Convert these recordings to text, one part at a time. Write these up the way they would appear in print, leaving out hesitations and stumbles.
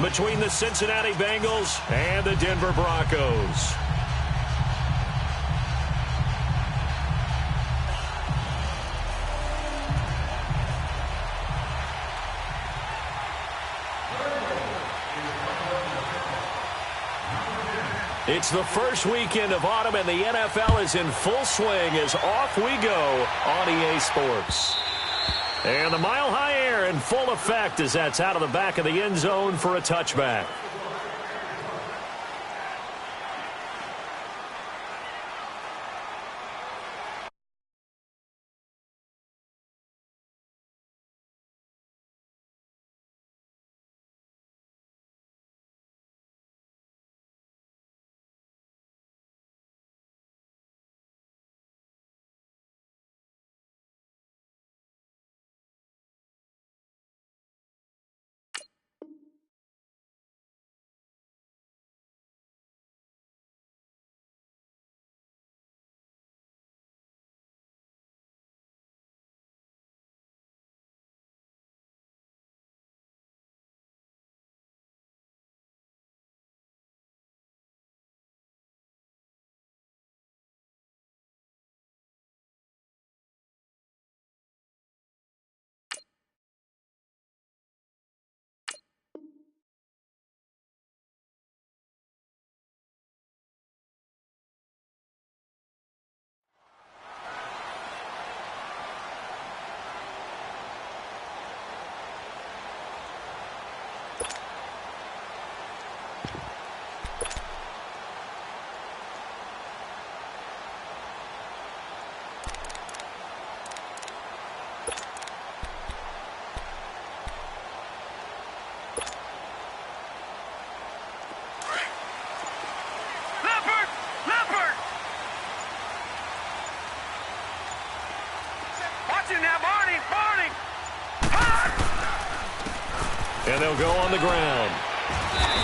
between the Cincinnati Bengals and the Denver Broncos. It's the first weekend of autumn, and the NFL is in full swing as off we go on EA Sports. And the mile-high air in full effect as that's out of the back of the end zone for a touchback. And they'll go on the ground.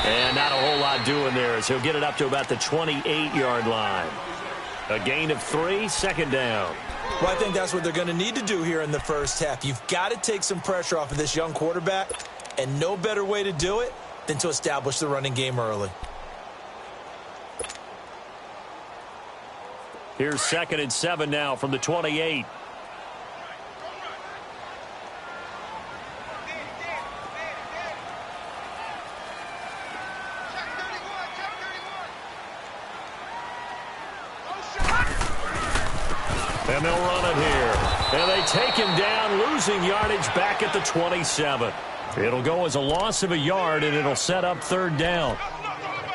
And not a whole lot doing there as he'll get it up to about the 28-yard line. A gain of 3, second down. Well, I think that's what they're going to need to do here in the first half. You've got to take some pressure off of this young quarterback, and no better way to do it than to establish the running game early. Here's 2nd and 7 now from the 28. And they'll run it here. And they take him down, losing yardage back at the 27. It'll go as a loss of a yard, and it'll set up 3rd down.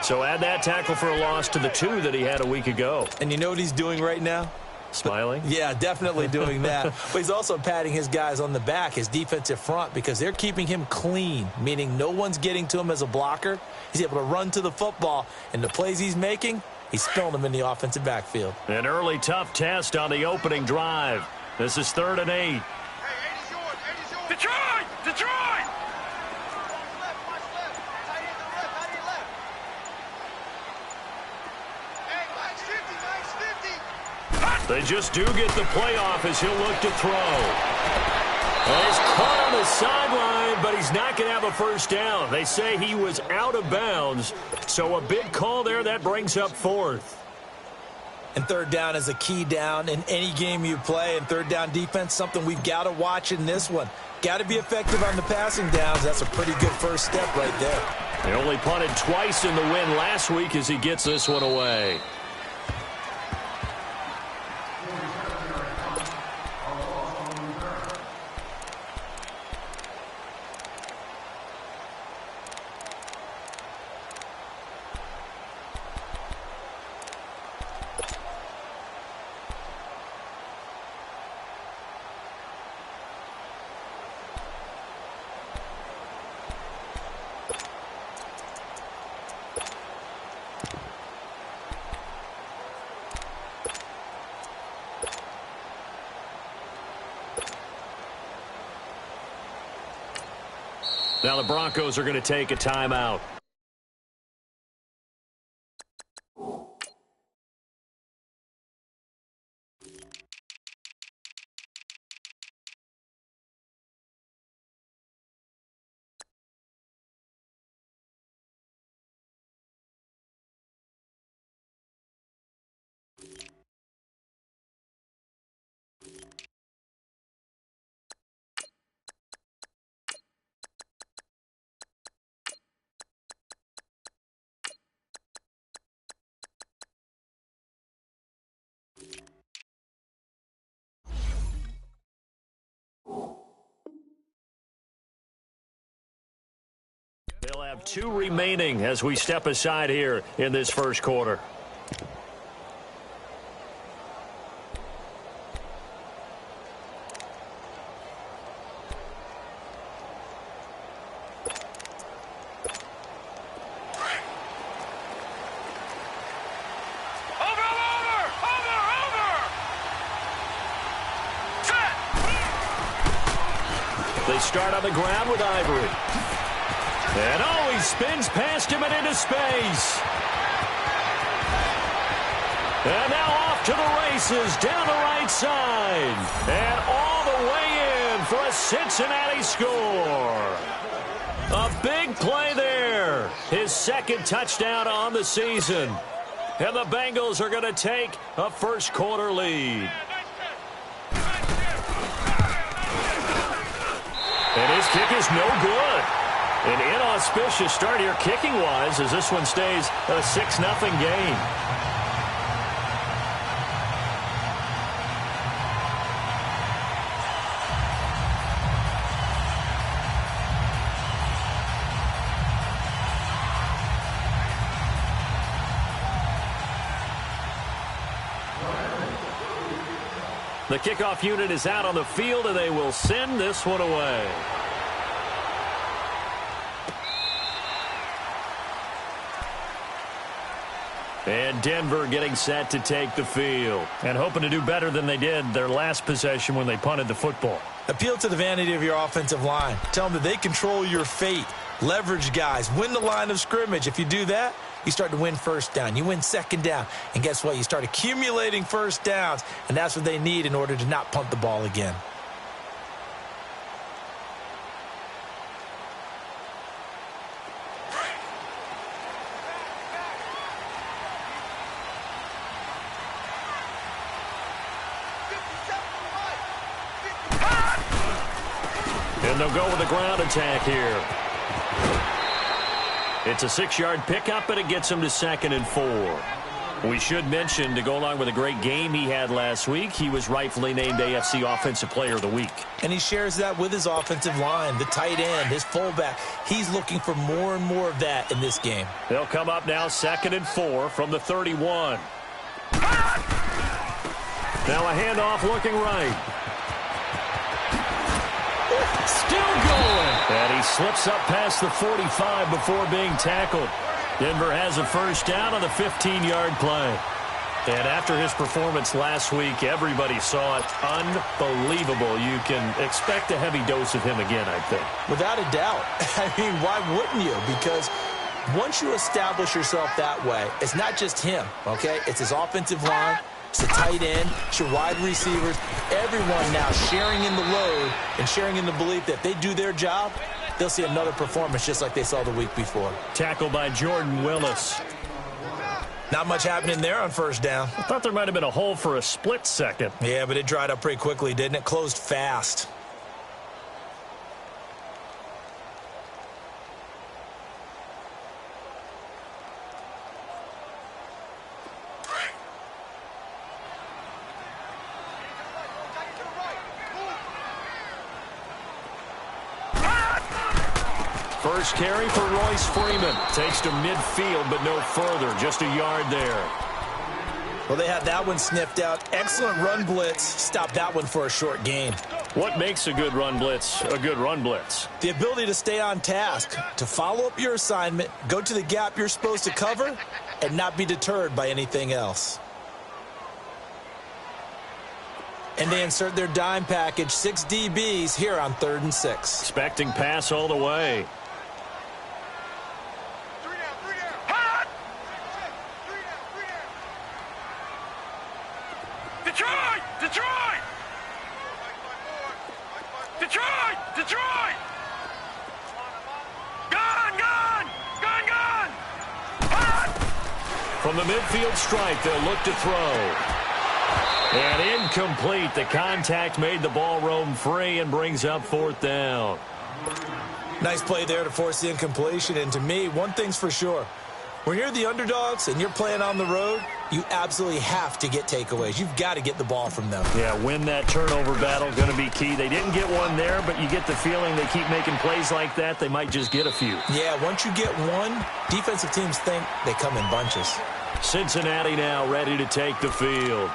So add that tackle for a loss to the 2 that he had a week ago. And you know what he's doing right now? Smiling? Yeah, definitely doing that. But he's also patting his guys on the back, his defensive front, because they're keeping him clean, meaning no one's getting to him as a blocker. He's able to run to the football, and the plays he's making, he's spilling them in the offensive backfield. An early tough test on the opening drive. This is 3rd and 8. Detroit! Detroit! They just do get the playoff as he'll look to throw. And he's caught on the sideline, but he's not going to have a first down. They say he was out of bounds, so a big call there. That brings up 4th. And 3rd down is a key down in any game you play. And 3rd down defense, something we've got to watch in this one. Got to be effective on the passing downs. That's a pretty good first step right there. He only punted twice in the win last week as he gets this one away. Now the Broncos are going to take a timeout. have 2 remaining as we step aside here in this first quarter. They start on the ground with Ivory. And he spins past him and into space. And now off to the races down the right side. And all the way in for a Cincinnati score. A big play there. His second touchdown on the season. And the Bengals are going to take a first quarter lead. And his kick is no good. An inauspicious start here kicking-wise as this one stays a 6-0 game. The kickoff unit is out on the field, and they will send this one away. And Denver getting set to take the field. And hoping to do better than they did their last possession when they punted the football. Appeal to the vanity of your offensive line. Tell them that they control your fate. Leverage guys. Win the line of scrimmage. If you do that, you start to win first down. You win second down. And guess what? You start accumulating first downs. And that's what they need in order to not punt the ball again. And they'll go with the ground attack here. It's a 6-yard pickup, and it gets him to 2nd and 4. We should mention, to go along with a great game he had last week, he was rightfully named AFC Offensive Player of the Week. And he shares that with his offensive line, the tight end, his fullback. He's looking for more and more of that in this game. They'll come up now 2nd and 4 from the 31. Now a handoff looking right. Still going. And he slips up past the 45 before being tackled. Denver has a first down on the 15-yard play. And after his performance last week, everybody saw it. Unbelievable. You can expect a heavy dose of him again, I think. Without a doubt. I mean, why wouldn't you? Because once you establish yourself that way, it's not just him, okay? It's his offensive line. It's the tight end, it's your wide receivers, everyone now sharing in the load and sharing in the belief that if they do their job, they'll see another performance just like they saw the week before. Tackled by Jordan Willis. Not much happening there on first down. I thought there might have been a hole for a split second. Yeah, but it dried up pretty quickly, didn't it? Closed fast. First carry for Royce Freeman. Takes to midfield, but no further. Just a yard there. Well, they had that one sniffed out. Excellent run blitz. Stopped that one for a short gain. What makes a good run blitz a good run blitz? The ability to stay on task, to follow up your assignment, go to the gap you're supposed to cover, and not be deterred by anything else. And they insert their dime package, 6 DBs here on 3rd and 6. Expecting pass all the way. Detroit! Detroit! Detroit! Detroit! Gone! Gone! Gone! Gone! From the midfield stripe, they'll look to throw. And incomplete. The contact made the ball roam free and brings up 4th down. Nice play there to force the incompletion. And to me, one thing's for sure. When you're the underdogs and you're playing on the road, you absolutely have to get takeaways. You've got to get the ball from them. Yeah, win that turnover battle, going to be key. They didn't get one there, but you get the feeling they keep making plays like that, they might just get a few. Yeah, once you get one, defensive teams think they come in bunches. Cincinnati now ready to take the field.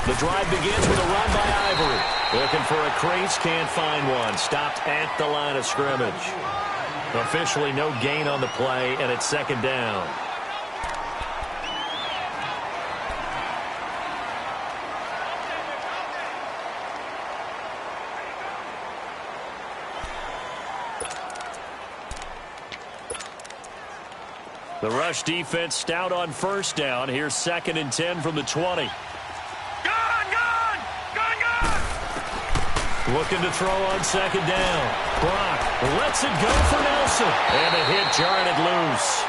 The drive begins with a run by Ivory. Looking for a crease, can't find one. Stopped at the line of scrimmage. Officially no gain on the play, and it's second down. The rush defense stout on first down. Here's 2nd and 10 from the 20. Looking to throw on second down. Brock lets it go for Nelson. And the hit jarred it loose.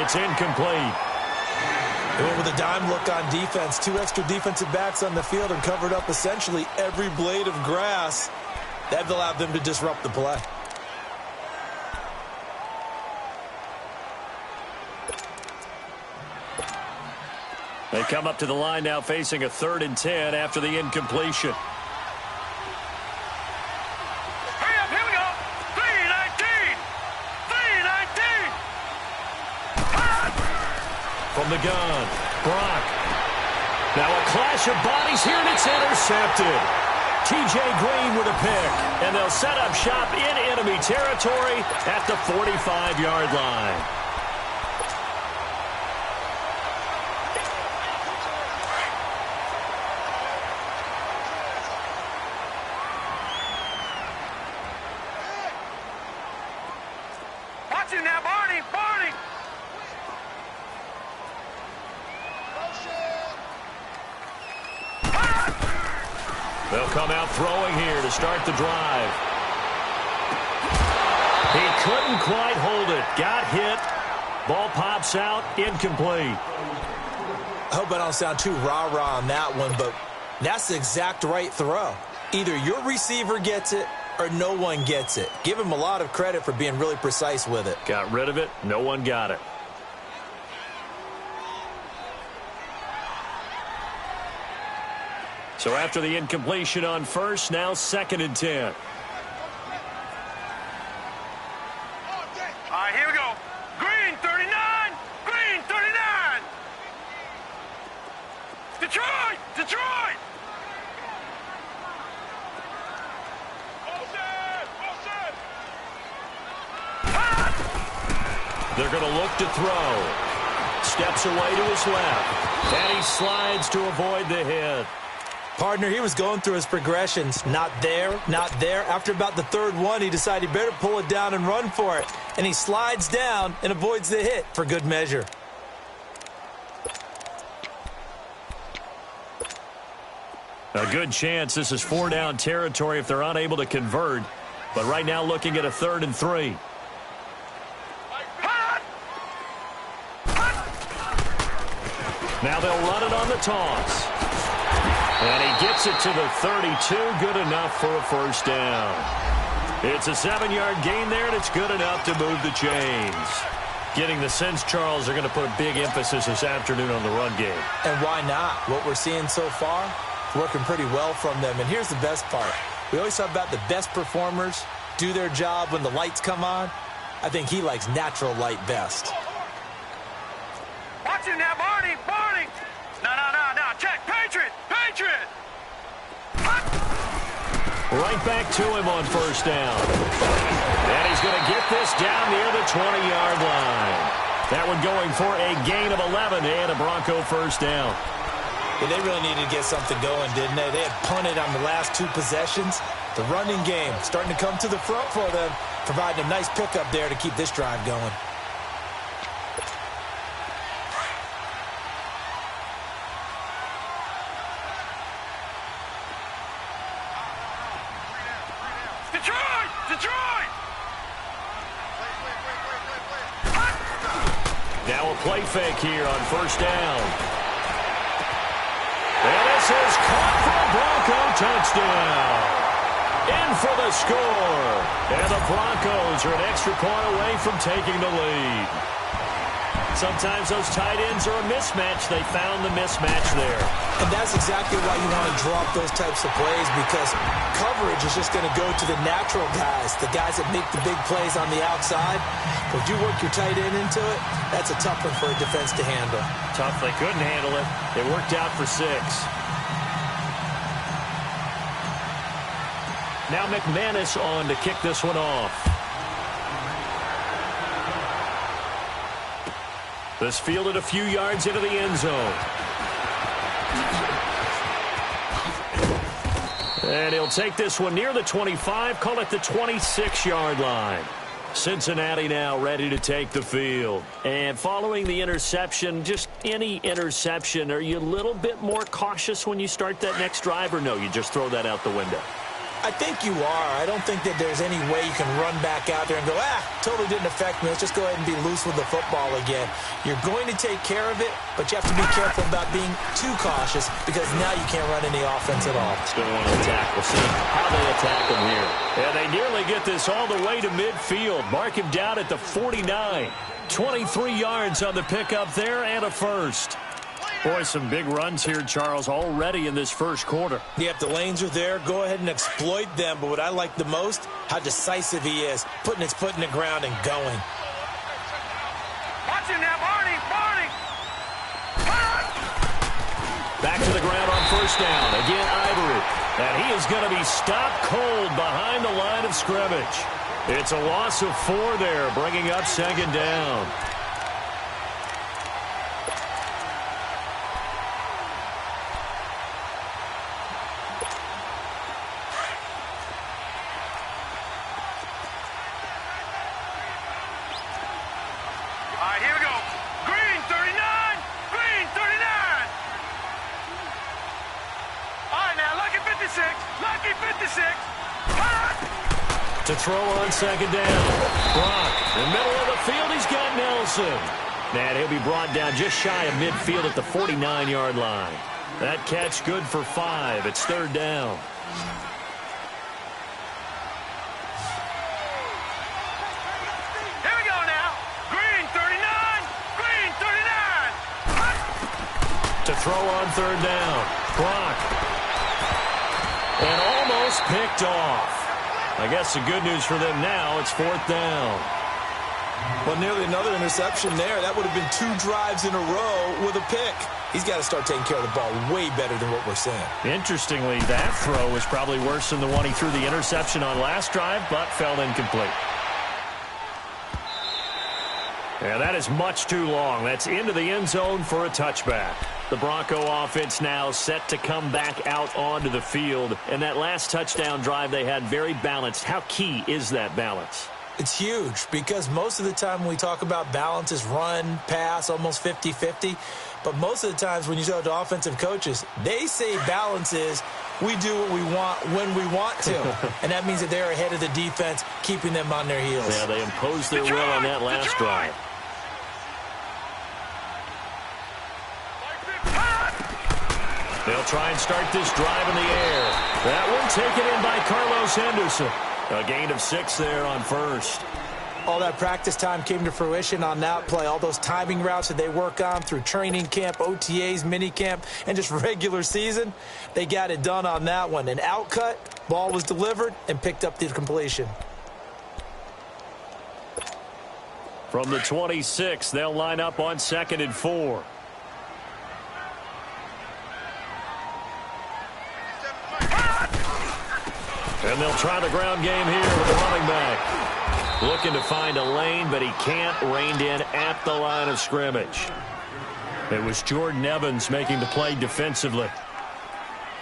It's incomplete. They went with a dime look on defense. 2 extra defensive backs on the field and covered up essentially every blade of grass. That allowed them to disrupt the play. They come up to the line now facing a 3rd and 10 after the incompletion. From the gun, Brock. Now a clash of bodies here, and it's intercepted. T.J. Green with a pick, and they'll set up shop in enemy territory at the 45-yard line. Watch him now, Barney! Barney! They'll come out throwing here to start the drive. He couldn't quite hold it. Got hit. Ball pops out. Incomplete. I hope I don't sound too rah-rah on that one, but that's the exact right throw. Either your receiver gets it or no one gets it. Give him a lot of credit for being really precise with it. Got rid of it. No one got it. So after the incompletion on first, now 2nd and 10. All right, here we go. Green, 39. Green, 39. Detroit! Detroit! They're going to look to throw. Steps away to his left. And he slides to avoid the hit. Partner, he was going through his progressions. Not there, not there. After about the 3rd one, he decided he better pull it down and run for it. And he slides down and avoids the hit for good measure. A good chance this is 4-down territory if they're unable to convert. But right now looking at a 3rd and 3. Now they'll run it on the toss. And he gets it to the 32. Good enough for a first down. It's a 7-yard gain there, and it's good enough to move the chains. Getting the sense, Charles, they're going to put a big emphasis this afternoon on the run game. And why not? What we're seeing so far, working pretty well from them. And here's the best part. We always talk about the best performers do their job when the lights come on. I think he likes natural light best. Watch him now, Barney! Barney! No. Check! Patriot! Patriot! Right back to him on first down. And he's going to get this down near the 20-yard line. That one going for a gain of 11 and a Bronco first down. Yeah, they really needed to get something going, didn't they? They had punted on the last 2 possessions. The running game starting to come to the front for them, providing a nice pickup there to keep this drive going. Detroit! Detroit! Now a play fake here on first down. And this is caught for a Bronco touchdown. In for the score. And the Broncos are an extra point away from taking the lead. Sometimes those tight ends are a mismatch. They found the mismatch there. And that's exactly why you want to drop those types of plays, because coverage is just going to go to the natural guys, the guys that make the big plays on the outside. But if you work your tight end into it, that's a tough one for a defense to handle. Tough. They couldn't handle it. It worked out for 6. Now McManus on to kick this one off. This fielded a few yards into the end zone. And he'll take this one near the 25, call it the 26-yard line. Cincinnati now ready to take the field. And following the interception, just any interception, are you a little bit more cautious when you start that next drive, or no, you just throw that out the window? I think you are. I don't think that there's any way you can run back out there and go, totally didn't affect me. Let's just go ahead and be loose with the football again. You're going to take care of it, but you have to be careful about being too cautious, because now you can't run any offense at all. Still want to attack. We'll see how they attack him here. And they nearly get this all the way to midfield. Mark him down at the 49. 23 yards on the pickup there and a first. Boy, some big runs here, Charles, already in this first quarter. Yep, the lanes are there. Go ahead and exploit them. But what I like the most, how decisive he is, putting his foot in the ground and going. Watch him now, Barney! Barney! Back to the ground on first down. Again, Ivory. And he is going to be stopped cold behind the line of scrimmage. It's a loss of 4 there, bringing up second down. To throw on second down. Brock, in the middle of the field, he's got Nelson. And he'll be brought down just shy of midfield at the 49-yard line. That catch good for 5. It's third down. Here we go now. Green 39. Green 39. To throw on third down. Brock. And almost picked off. I guess the good news for them now, it's fourth down. Well, nearly another interception there. That would have been 2 drives in a row with a pick. He's got to start taking care of the ball way better than what we're seeing. Interestingly, that throw was probably worse than the one he threw the interception on last drive, but fell incomplete. Yeah, that is much too long. That's into the end zone for a touchback. The Bronco offense now set to come back out onto the field. And that last touchdown drive they had very balanced. How key is that balance? It's huge, because most of the time when we talk about balance is run, pass, almost 50-50. But most of the times when you talk to offensive coaches, they say balance is we do what we want when we want to. And that means that they're ahead of the defense, keeping them on their heels. Yeah, they imposed their will on that last drive. They'll try and start this drive in the air. That one taken in by Carlos Henderson. A gain of 6 there on first. All that practice time came to fruition on that play. All those timing routes that they work on through training camp, OTAs, minicamp, and just regular season, they got it done on that one. An outcut, ball was delivered, and picked up the completion. From the 26, they'll line up on 2nd and 4. And they'll try the ground game here with the running back. Looking to find a lane, but he can't. Reined in at the line of scrimmage. It was Jordan Evans making the play defensively.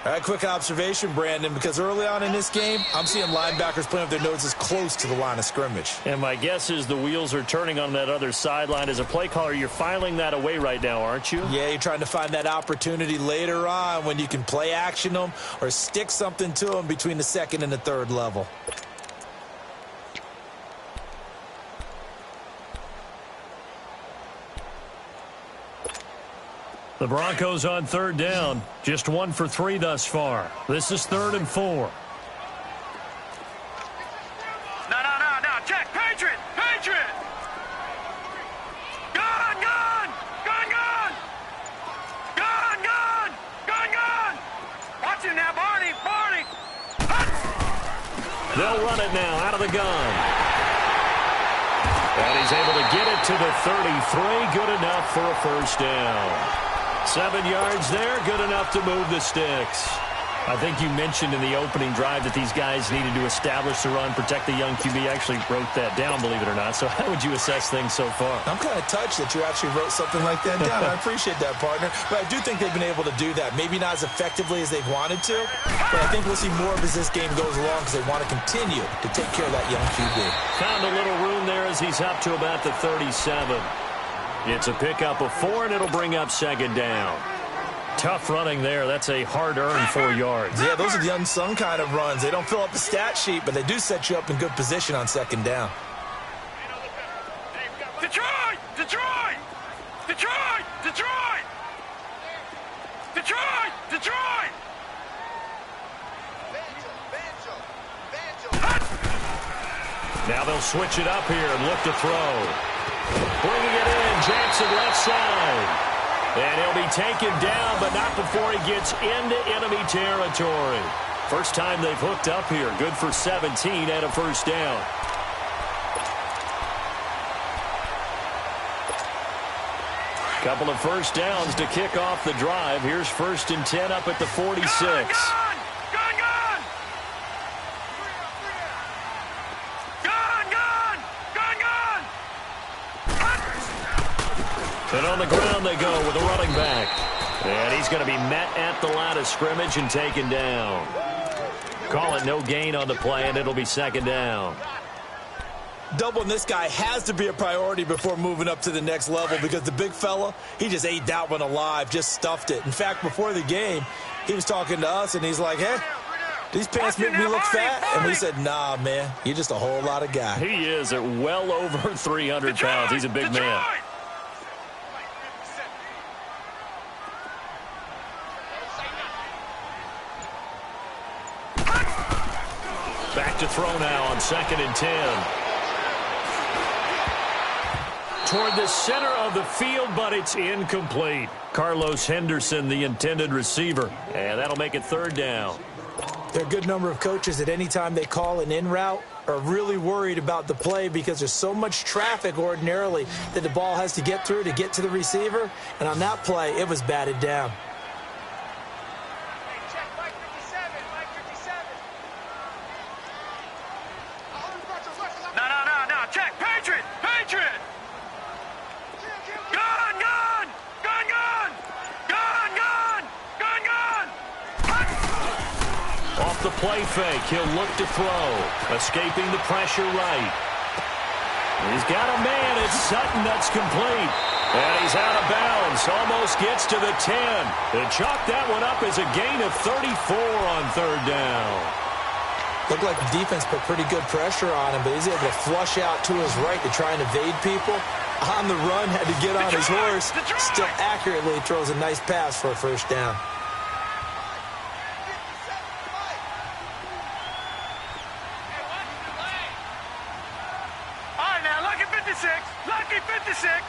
All right, quick observation, Brandon, because early on in this game, I'm seeing linebackers playing with their noses close to the line of scrimmage. And my guess is the wheels are turning on that other sideline. As a play caller, you're filing that away right now, aren't you? Yeah, you're trying to find that opportunity later on when you can play action them or stick something to them between the 2nd and the 3rd level. The Broncos on third down. Just 1 for 3 thus far. This is 3rd and 4. No. Check. Patriot. Patriot. Gun. Watch him now, Barney. They'll run it now out of the gun. And he's able to get it to the 33. Good enough for a first down. 7 yards there. Good enough to move the sticks. I think you mentioned in the opening drive that these guys needed to establish the run, protect the young QB. I actually wrote that down, believe it or not. So how would you assess things so far? I'm kind of touched that you actually wrote something like that down. I appreciate that, partner. But I do think they've been able to do that. Maybe not as effectively as they've wanted to, but I think we'll see more of as this game goes along because they want to continue to take care of that young QB. Found a little room there as he's up to about the 37. It's a pickup of 4, and it'll bring up 2nd down. Tough running there. That's a hard-earned 4 yards. Yeah, those are the unsung kind of runs. They don't fill up the stat sheet, but they do set you up in good position on 2nd down. Detroit! Now they'll switch it up here and look to throw. Bringing it in, Jackson left side. And he'll be taken down, but not before he gets into enemy territory. First time they've hooked up here. Good for 17 and a first down. Couple of first downs to kick off the drive. Here's 1st and 10 up at the 46. Gun! And on the ground they go with a running back. And he's going to be met at the line of scrimmage and taken down. Call it no gain on the play, and it'll be 2nd down. Doubling this guy has to be a priority before moving up to the next level because the big fella, he just ate that one alive, just stuffed it. In fact, before the game, he was talking to us, and he's like, hey, these pants make me look fat. And we said, nah, man, you're just a whole lot of guy. He is at well over 300 pounds. He's a big man. Back to throw now on 2nd and 10. Toward the center of the field, but it's incomplete. Carlos Henderson, the intended receiver. And that'll make it 3rd down. There are a good number of coaches that any time they call an in route are really worried about the play because there's so much traffic ordinarily that the ball has to get through to get to the receiver. And on that play, it was batted down. No. Check. Patriot. Gun. Off the play fake, he'll look to throw. Escaping the pressure right. He's got a man. It's Sutton that's complete. And he's out of bounds. Almost gets to the 10. They chalk that one up as a gain of 34 on 3rd down. Looked like the defense put pretty good pressure on him, but he's able to flush out to his right to try and evade people. On the run, had to get on his horse. Still accurately throws a nice pass for a first down. All right, now, lucky 56. Lucky 56.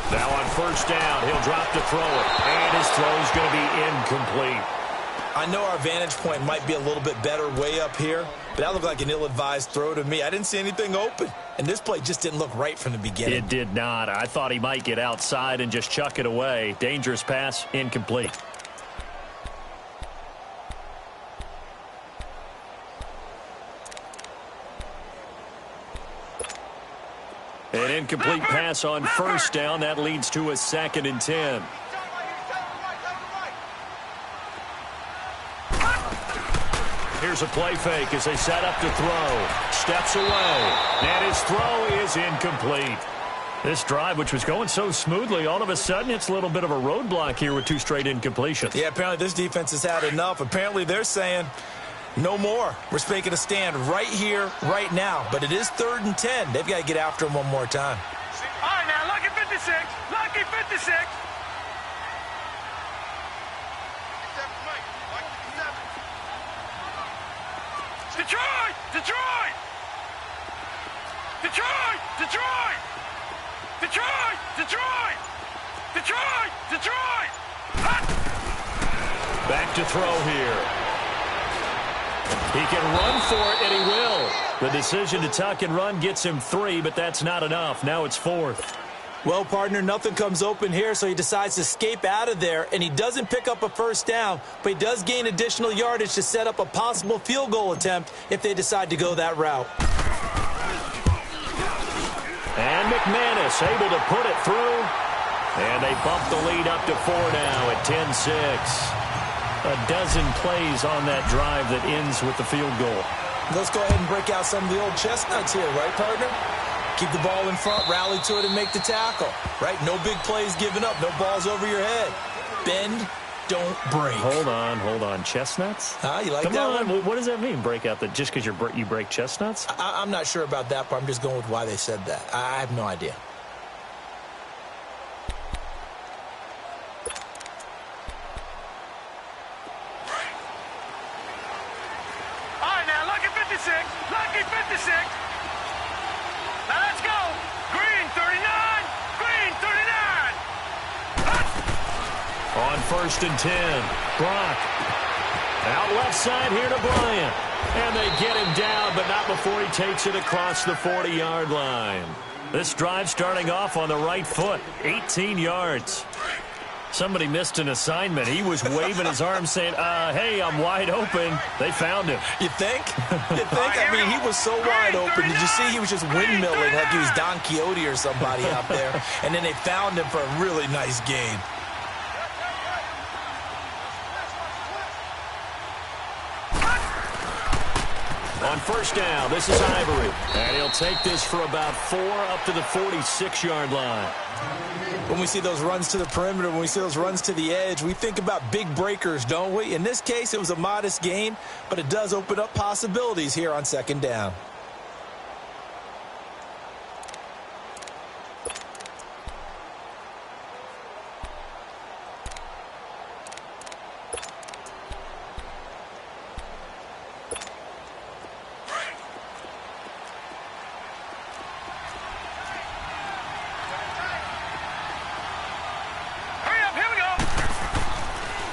Now on 1st down, he'll drop to throw it. And his throw's going to be incomplete. I know our vantage point might be a little bit better way up here, but that looked like an ill-advised throw to me. I didn't see anything open, and this play just didn't look right from the beginning. It did not. I thought he might get outside and just chuck it away. Dangerous pass, incomplete. An incomplete pass on 1st down. That leads to a 2nd and 10. Here's a play fake as they set up to throw. Steps away. And his throw is incomplete. This drive, which was going so smoothly, all of a sudden it's a little bit of a roadblock here with 2 straight incompletions. Yeah, apparently this defense has had enough. Apparently they're saying, No more. We're making a stand right here, right now. But it is 3rd and 10. They've got to get after him one more time. All right, now, lucky 56. Lucky 56. Detroit! Detroit! Detroit! Detroit! Detroit! Detroit! Detroit! Detroit! Back to throw here. He can run for it, and he will. The decision to tuck and run gets him 3, but that's not enough. Now it's 4th. Well, partner, nothing comes open here, so he decides to escape out of there, and he doesn't pick up a first down, but he does gain additional yardage to set up a possible field goal attempt if they decide to go that route. And McManus able to put it through, and they bump the lead up to 4 now at 10-6. A dozen plays on that drive that ends with the field goal. Let's go ahead and break out some of the old chestnuts here, right, partner? Keep the ball in front, rally to it, and make the tackle, right? No big plays given up, no balls over your head. Bend, don't break. Hold on. Chestnuts? You like Come that on. one? What does that mean, break out? Just because you break chestnuts? I'm not sure about that, but I'm just going with why they said that. I have no idea. All right, now, lucky 56. Lucky 56. Now, let's go. Green 39. Green 39. On 1st and 10, Brock. Out left side here to Bryant. And they get him down, but not before he takes it across the 40-yard line. This drive starting off on the right foot, 18 yards. Somebody missed an assignment. He was waving his arms saying, hey, I'm wide open. They found him. You think? I mean, he was so wide open. Did you see he was just windmilling like he was Don Quixote or somebody out there? And then they found him for a really nice gain. On 1st down, this is Ivory. And he'll take this for about 4 up to the 46-yard line. When we see those runs to the perimeter, when we see those runs to the edge, we think about big breakers, don't we? In this case, it was a modest gain, but it does open up possibilities here on 2nd down.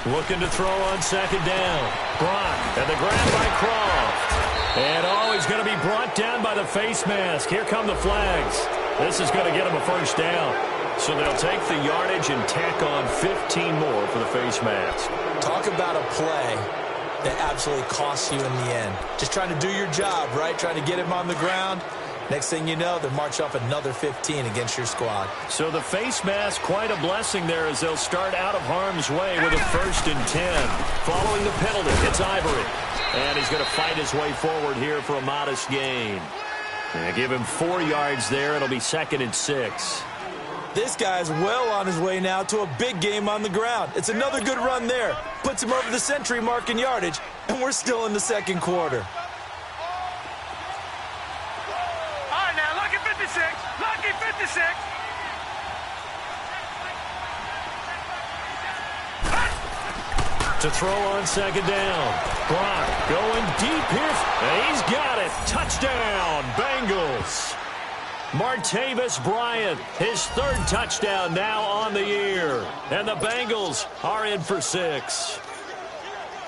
Looking to throw on 2nd down. Brock, and the grab by Croft. And he's going to be brought down by the face mask. Here come the flags. This is going to get him a 1st down. So they'll take the yardage and tack on 15 more for the face mask. Talk about a play that absolutely costs you in the end. Just trying to do your job, right? Trying to get him on the ground. Next thing you know, they march off another 15 against your squad. So the face mask, quite a blessing there as they'll start out of harm's way with a 1st and 10. Following the penalty, it's Ivory. And he's going to fight his way forward here for a modest gain. And give him 4 yards there. It'll be 2nd and 6. This guy's well on his way now to a big game on the ground. It's another good run there. Puts him over the century mark in yardage, and we're still in the 2nd quarter. Lucky 56. To throw on 2nd down. Brock going deep here. And he's got it. Touchdown, Bengals. Martavis Bryant, his 3rd touchdown now on the year. And the Bengals are in for 6.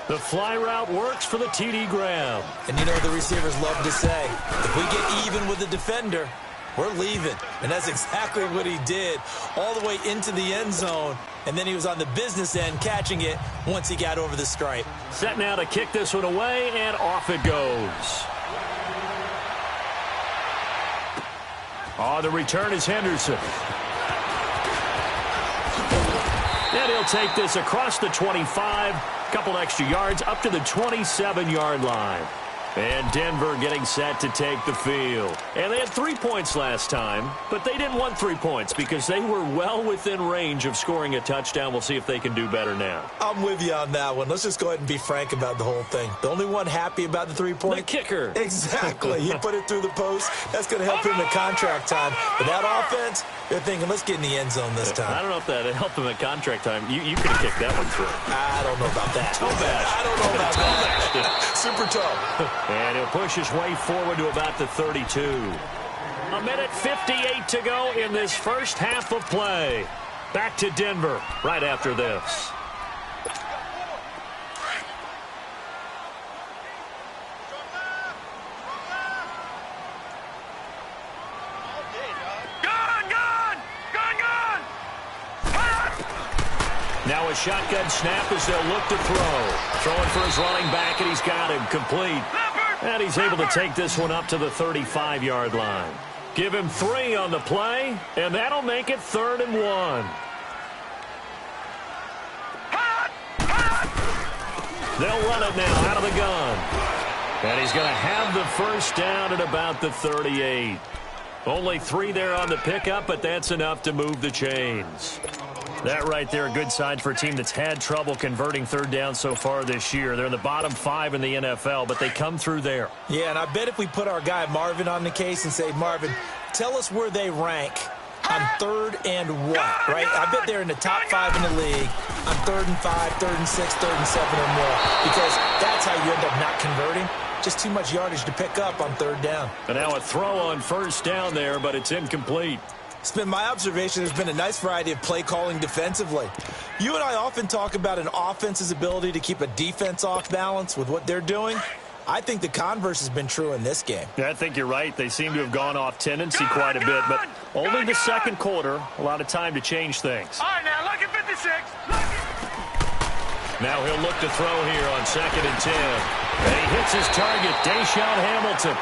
The fly route works for the TD grab. And you know what the receivers love to say? If we get even with the defender, we're leaving. And that's exactly what he did, all the way into the end zone. And then he was on the business end catching it once he got over the stripe. Set now to kick this one away, and off it goes. The return is Henderson. And he'll take this across the 25, couple extra yards up to the 27-yard line. And Denver getting set to take the field. And they had 3 points last time, but they didn't want 3 points because they were well within range of scoring a touchdown. We'll see if they can do better now. I'm with you on that one. Let's just go ahead and be frank about the whole thing. The only one happy about the 3-point? The kicker. Exactly. He put it through the post. That's going to help him in contract time. But that offense, they're thinking, let's get in the end zone this time. I don't know if that helped him at contract time. You could have kicked that one through. I don't know about that. Toe bash. I don't know about that. Super tough. And he'll push his way forward to about the 32. A minute 58 to go in this first half of play. Back to Denver right after this. Now a shotgun snap as they'll look to throw. Throwing for his running back, and he's got him complete. And he's able to take this one up to the 35-yard line. Give him 3 on the play, and that'll make it 3rd and 1. They'll run it now out of the gun. And he's going to have the first down at about the 38. Only 3 there on the pickup, but that's enough to move the chains. That right there, a good sign for a team that's had trouble converting 3rd down so far this year. They're in the bottom 5 in the NFL, but they come through there. Yeah, and I bet if we put our guy Marvin on the case and say, Marvin, tell us where they rank on 3rd and what, right? I bet they're in the top 5 in the league on 3rd and 5, 3rd and 6, 3rd and 7 or more, because that's how you end up not converting. Just too much yardage to pick up on 3rd down. And now a throw on 1st down there, but it's incomplete. It's been my observation there's been a nice variety of play calling defensively. You and I often talk about an offense's ability to keep a defense off balance with what they're doing. I think the converse has been true in this game. Yeah, I think you're right. They seem to have gone off tendency quite a bit, but only the second quarter, a lot of time to change things. All right, now, look at 56. Now he'll look to throw here on 2nd and 10. And he hits his target, Deshaun Hamilton.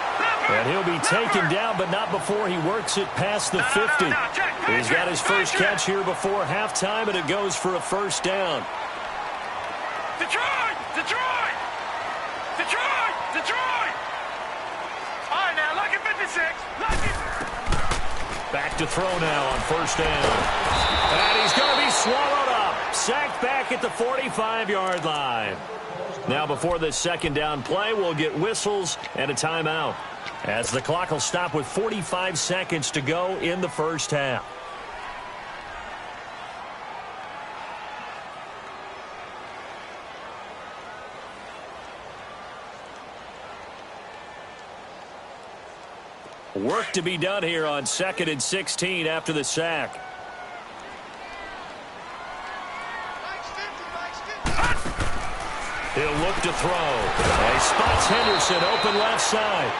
And he'll be taken down, but not before he works it past the 50. He's got his first catch here before halftime, and it goes for a 1st down. Detroit! Detroit! Detroit! Detroit! All right, now, look at 56. Back to throw now on 1st down. And he's going to be swallowed up. Sacked back at the 45-yard line. Now before this 2nd down play, we'll get whistles and a timeout, as the clock will stop with 45 seconds to go in the first half. Work to be done here on 2nd and 16 after the sack. He'll look to throw. And he spots Henderson open left side.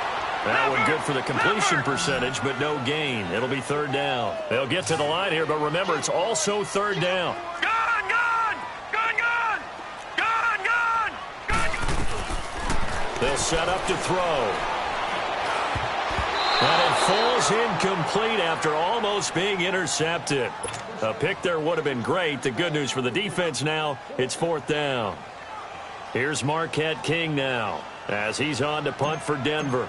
That one good for the completion percentage, but no gain. It'll be 3rd down. They'll get to the line here, but remember, it's also 3rd down. Gun, gun! Gun, gun! Gun, gun! Gun! They'll set up to throw. And it falls incomplete after almost being intercepted. A pick there would have been great. The good news for the defense now, it's 4th down. Here's Marquette King now, as he's on to punt for Denver.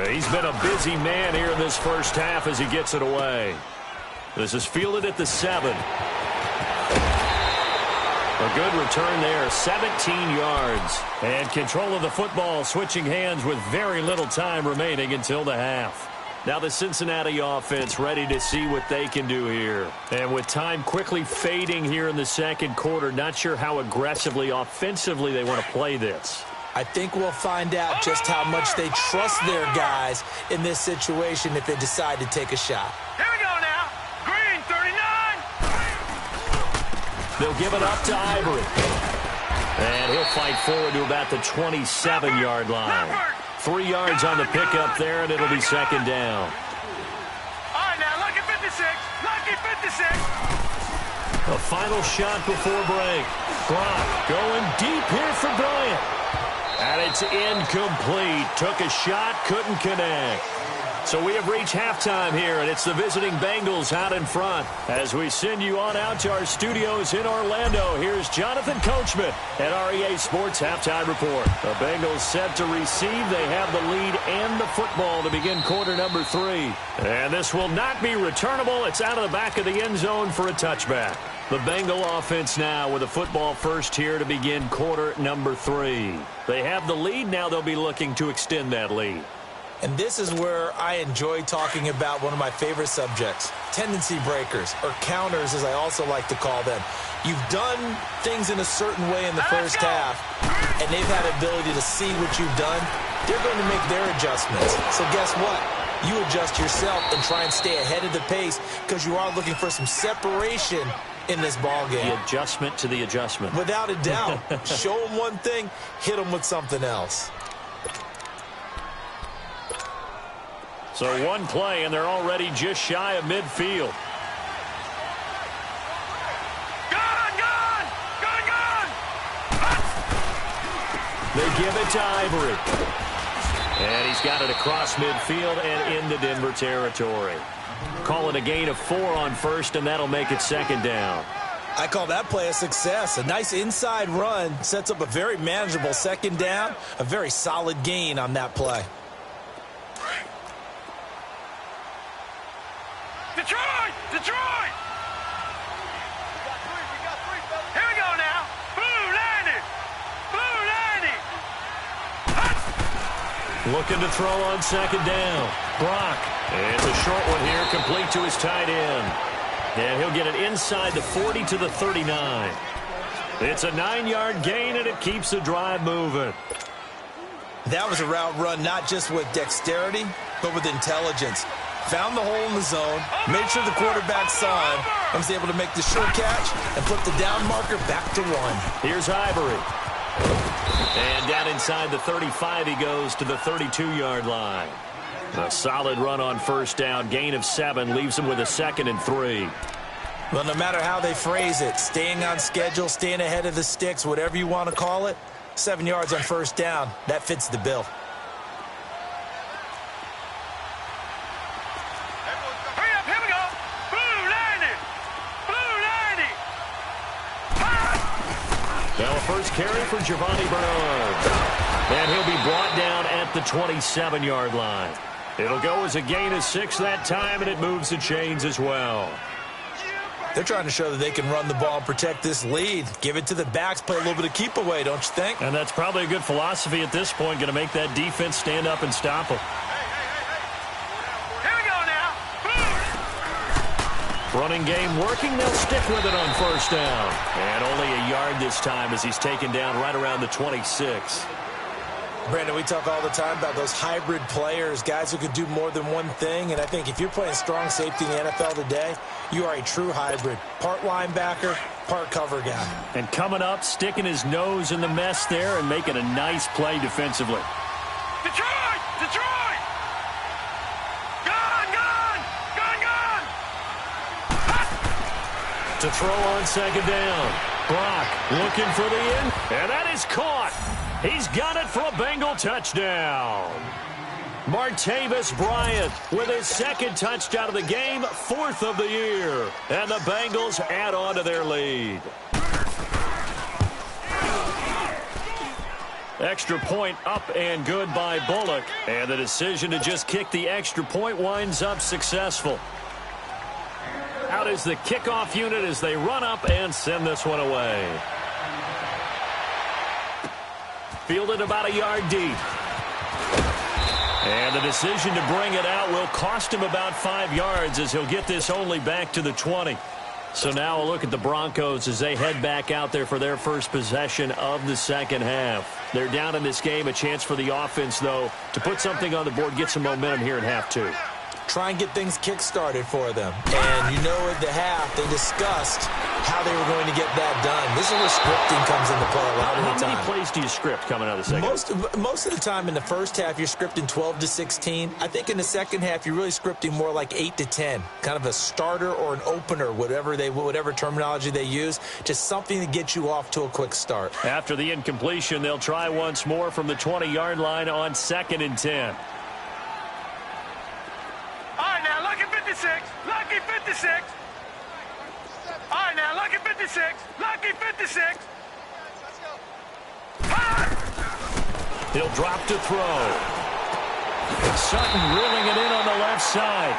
He's been a busy man here in this first half as he gets it away. This is fielded at the 7. A good return there, 17 yards. And control of the football, switching hands with very little time remaining until the half. Now the Cincinnati offense ready to see what they can do here. And with time quickly fading here in the second quarter, not sure how aggressively, offensively they want to play this. I think we'll find out just how much they trust their guys in this situation if they decide to take a shot. Here we go now. Green, 39. They'll give it up to Ivory. And he'll fight forward to about the 27-yard line. 3 yards on the pickup there, and it'll be 2nd down. All right, now, look at 56. Lucky 56. A final shot before break. Brock going deep here for Bryant. And it's incomplete. Took a shot, couldn't connect. So we have reached halftime here, and it's the visiting Bengals out in front. As we send you on out to our studios in Orlando, here's Jonathan Coachman at REA Sports Halftime Report. The Bengals set to receive. They have the lead and the football to begin quarter number 3. And this will not be returnable. It's out of the back of the end zone for a touchback. The Bengal offense now with a football first here to begin quarter number 3. They have the lead. Now they'll be looking to extend that lead. And this is where I enjoy talking about one of my favorite subjects, tendency breakers, or counters as I also like to call them. You've done things in a certain way in the first half, and they've had the ability to see what you've done. They're going to make their adjustments. So guess what? You adjust yourself and try and stay ahead of the pace because you are looking for some separation in this ball game. The adjustment to the adjustment. Without a doubt. Show them one thing, hit them with something else. So one play, and they're already just shy of midfield. Gone! They give it to Ivory. And he's got it across midfield and into Denver territory. Call it a gain of 4 on first, and that'll make it second down. I call that play a success. A nice inside run sets up a very manageable second down. A very solid gain on that play. Detroit! Here we go now. Blue 90. Looking to throw on second down. Brock. It's a short one here, complete to his tight end. And he'll get it inside the 40 to the 39. It's a 9-yard gain, and it keeps the drive moving. That was a route run not just with dexterity, but with intelligence. Found the hole in the zone, made sure the quarterback saw him, and was able to make the short catch and flip the down marker back to 1. Here's Ivory. And down inside the 35 he goes to the 32-yard line. A solid run on first down, gain of 7, leaves him with a 2nd and 3. Well, no matter how they phrase it, staying on schedule, staying ahead of the sticks, whatever you want to call it, 7 yards on first down, that fits the bill. Hurry up, here we go. Blue 90. Now a first carry for Giovanni Bernard. And he'll be brought down at the 27-yard line. It'll go as a gain of 6 that time, and it moves the chains as well. They're trying to show that they can run the ball and protect this lead. Give it to the backs, play a little bit of keep away, don't you think? And that's probably a good philosophy at this point, going to make that defense stand up and stop them. Here we go now. Running game working. They'll stick with it on first down. And only a yard this time as he's taken down right around the 26. Brandon, we talk all the time about those hybrid players, guys who could do more than one thing. And I think if you're playing strong safety in the NFL today, you are a true hybrid. Part linebacker, part cover guy. And coming up, sticking his nose in the mess there and making a nice play defensively. Detroit! Gone! To throw on second down. Brock looking for the end. And that is caught. He's got it for a Bengal touchdown. Martavis Bryant with his 2nd touchdown of the game, 4th of the year. And the Bengals add on to their lead. Extra point up and good by Bullock. And the decision to just kick the extra point winds up successful. Out is the kickoff unit as they run up and send this one away. Fielded about a yard deep. And the decision to bring it out will cost him about 5 yards as he'll get this only back to the 20. So now a look at the Broncos as they head back out there for their first possession of the second half. They're down in this game. A chance for the offense, though, to put something on the board, get some momentum here in half 2. Try and get things kick-started for them. And you know at the half, they discussed how they were going to get that done. This is where scripting comes into play a lot of the time. How many plays do you script coming out of the second? Most of the time in the first half, you're scripting 12 to 16. I think in the second half, you're really scripting more like 8 to 10. Kind of a starter or an opener, whatever terminology they use. Just something to get you off to a quick start. After the incompletion, they'll try once more from the 20-yard line on 2nd and 10. 56. Lucky 56. He'll drop to throw. And Sutton reeling it in on the left side.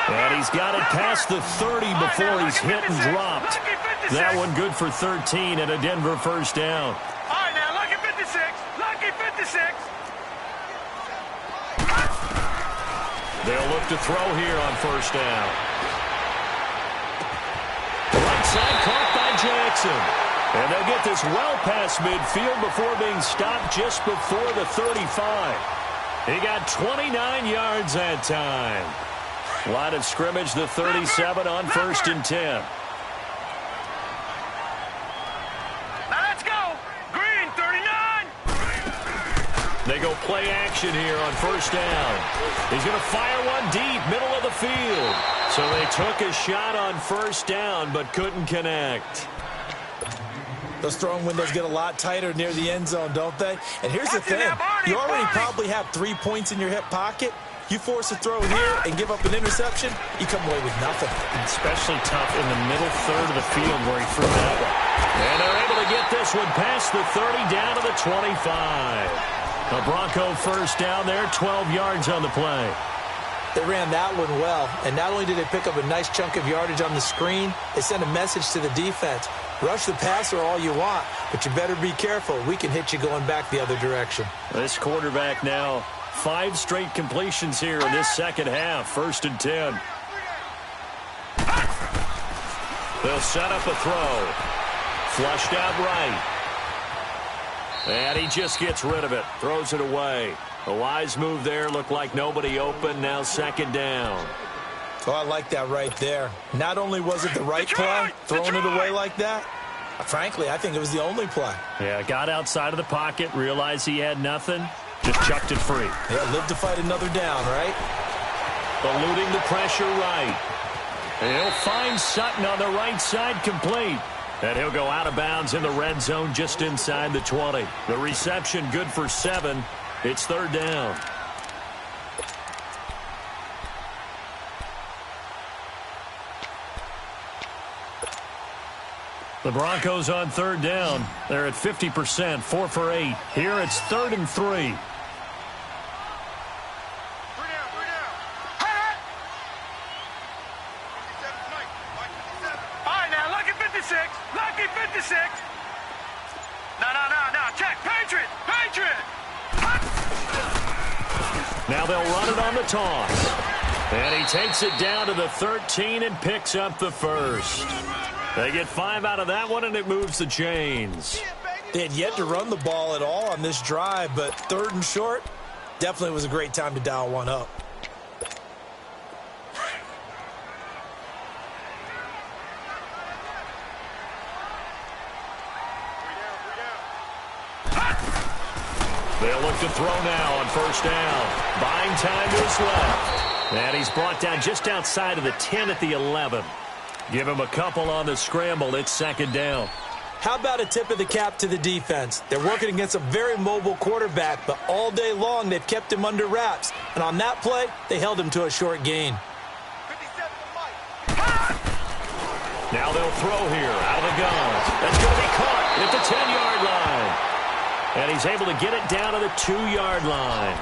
And he's got it past the 30 before he's hit and dropped. That one good for 13 and a Denver first down. All right, now, lucky 56. Lucky 56. They'll look to throw here on first down. Right side caught by Jackson. And they'll get this well past midfield before being stopped just before the 35. He got 29 yards that time. Line of scrimmage, the 37 on 1st and 10. Now let's go. Green, 39. They go play action here on first down. He's going to fire one deep, middle of the field. So they took a shot on first down, but couldn't connect. Those throwing windows get a lot tighter near the end zone, don't they? And here's the thing. You already probably have 3 points in your hip pocket. You force a throw here and give up an interception, you come away with nothing. Especially tough in the middle third of the field where he threw that one. And they're able to get this one past the 30 down to the 25. A Bronco first down there, 12 yards on the play. They ran that one well, and not only did they pick up a nice chunk of yardage on the screen, they sent a message to the defense. Rush the passer all you want, but you better be careful. We can hit you going back the other direction. This quarterback now, 5 straight completions here in this second half. 1st and 10. They'll set up a throw. Flushed out right. And he just gets rid of it. Throws it away. A wise move there. Looked like nobody open. Now 2nd down. Oh, I like that right there. Not only was it the right play, throwing it away like that, frankly, I think it was the only play. Yeah, got outside of the pocket, realized he had nothing, just chucked it free. Yeah, live to fight another down, right? Eluding the pressure right. And he'll find Sutton on the right side complete. And he'll go out of bounds in the red zone just inside the 20. The reception good for 7. It's 3rd down. The Broncos on 3rd down. They're at 50%, 4 for 8. Here it's 3rd and 3. 3 down. All right, now, lucky 56. Lucky 56. No. Check. Patriot. Now they'll run it on the toss. And he takes it down to the 13 and picks up the first. They get 5 out of that one, and it moves the chains. They had yet to run the ball at all on this drive, but 3rd and short definitely was a great time to dial one up. They'll look to throw now on first down. Buying time to his left. And he's brought down just outside of the 10 at the 11. Give him a couple on the scramble. It's 2nd down. How about a tip of the cap to the defense? They're working against a very mobile quarterback, but all day long they've kept him under wraps. And on that play, they held him to a short gain. Now they'll throw here out of the gun. That's going to be caught at the 10-yard line. And he's able to get it down to the 2-yard line.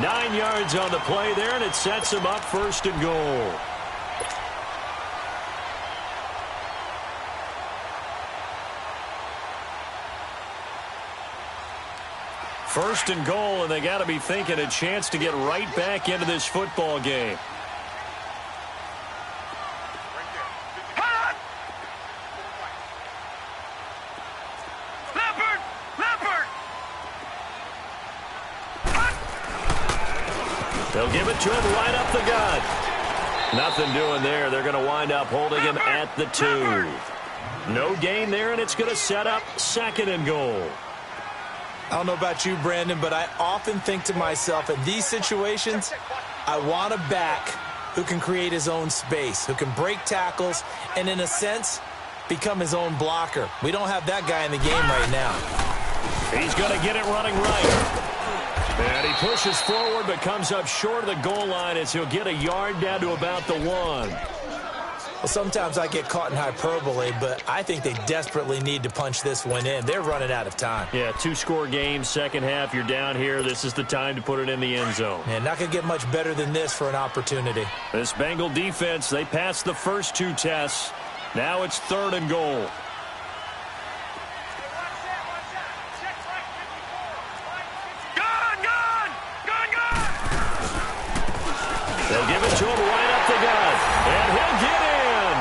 9 yards on the play there, and it sets him up 1st and goal. First and goal, and they got to be thinking a chance to get right back into this football game. They'll give it to him right up the gut. Nothing doing there. They're going to wind up holding him at the 2. No gain there, and it's going to set up 2nd and goal. I don't know about you, Brandon, but I often think to myself, in these situations, I want a back who can create his own space, who can break tackles, and in a sense, become his own blocker. We don't have that guy in the game right now. He's going to get it running right. And he pushes forward but comes up short of the goal line as he'll get a yard down to about the 1. Well, sometimes I get caught in hyperbole, but I think they desperately need to punch this one in. They're running out of time. Yeah, 2-score game, second half. You're down here. This is the time to put it in the end zone. Man, not going to get much better than this for an opportunity. This Bengal defense, they passed the first 2 tests. Now it's 3rd and goal. They'll give it to him right up the gut. And he'll get in.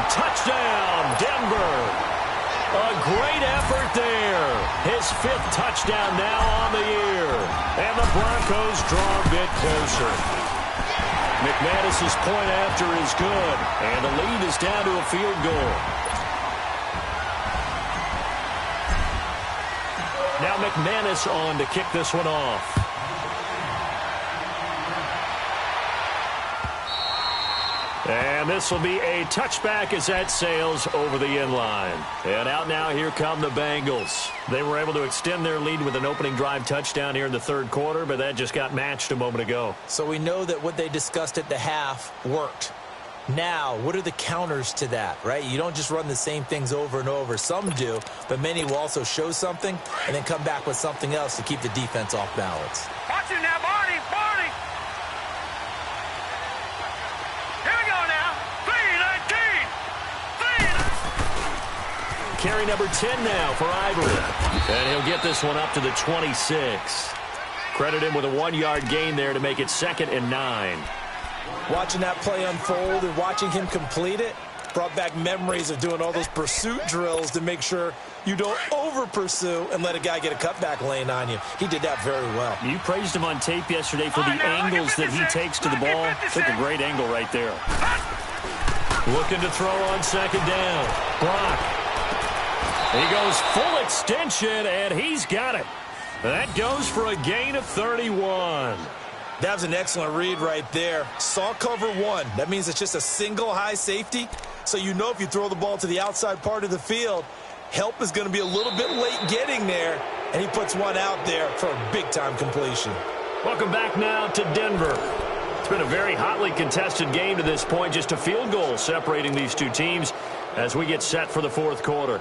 Touchdown, Denver. A great effort there. His 5th touchdown now on the year. And the Broncos draw a bit closer. McManus's point after is good. And the lead is down to a field goal. Now McManus on to kick this one off. And this will be a touchback as that sails over the end line. And out now, here come the Bengals. They were able to extend their lead with an opening drive touchdown here in the 3rd quarter, but that just got matched a moment ago. So we know that what they discussed at the half worked. Now, what are the counters to that, right? You don't just run the same things over and over. Some do, but many will also show something and then come back with something else to keep the defense off balance. Watch it now, Barney, Barney. Here we go now. 3-19. Carry number 10 now for Ivory. And he'll get this one up to the 26. Credit him with a 1-yard gain there to make it 2nd and 9. Watching that play unfold and watching him complete it brought back memories of doing all those pursuit drills to make sure you don't over-pursue and let a guy get a cutback lane on you. He did that very well. You praised him on tape yesterday for the angles that he takes to the ball. Took a great angle right there. Looking to throw on 2nd down. Brock. He goes full extension, and he's got it. That goes for a gain of 31. That was an excellent read right there. Saw cover 1. That means it's just a single high safety. So you know if you throw the ball to the outside part of the field, help is going to be a little bit late getting there. And he puts one out there for a big-time completion. Welcome back now to Denver. It's been a very hotly contested game to this point. Just a field goal separating these two teams as we get set for the 4th quarter.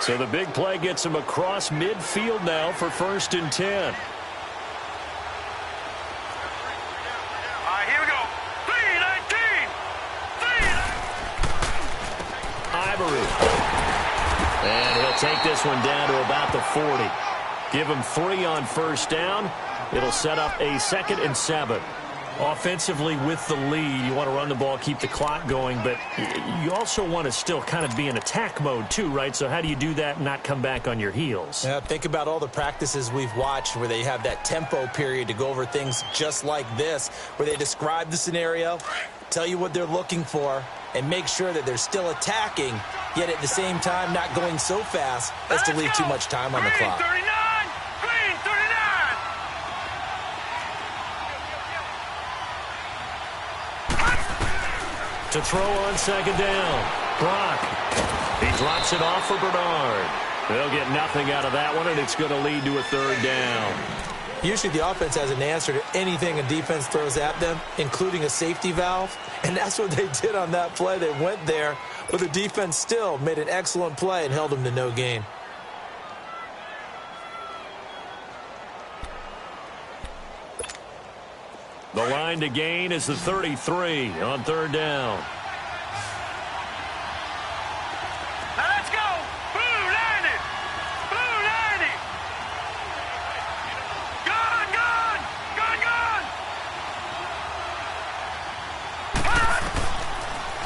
So the big play gets him across midfield now for 1st and 10. All right, here we go. 3-19. Ivory. And he'll take this one down to about the 40. Give him 3 on 1st down. It'll set up a 2nd and 7. Offensively with the lead, you want to run the ball, keep the clock going, but you also want to still kind of be in attack mode too, right? So how do you do that and not come back on your heels? Yeah, think about all the practices we've watched where they have that tempo period to go over things just like this, where they describe the scenario, tell you what they're looking for, and make sure that they're still attacking, yet at the same time not going so fast as to leave too much time on the clock. 39. Green 39. To throw on 2nd down. Brock. He drops it off for Bernard. They'll get nothing out of that one, and it's going to lead to a 3rd down. Usually the offense has an answer to anything a defense throws at them, including a safety valve, and that's what they did on that play. They went there, but the defense still made an excellent play and held them to no gain. The line to gain is the 33 on 3rd down. Now let's go. Blue 90. Blue 90. Gone, gone. Gone, gone.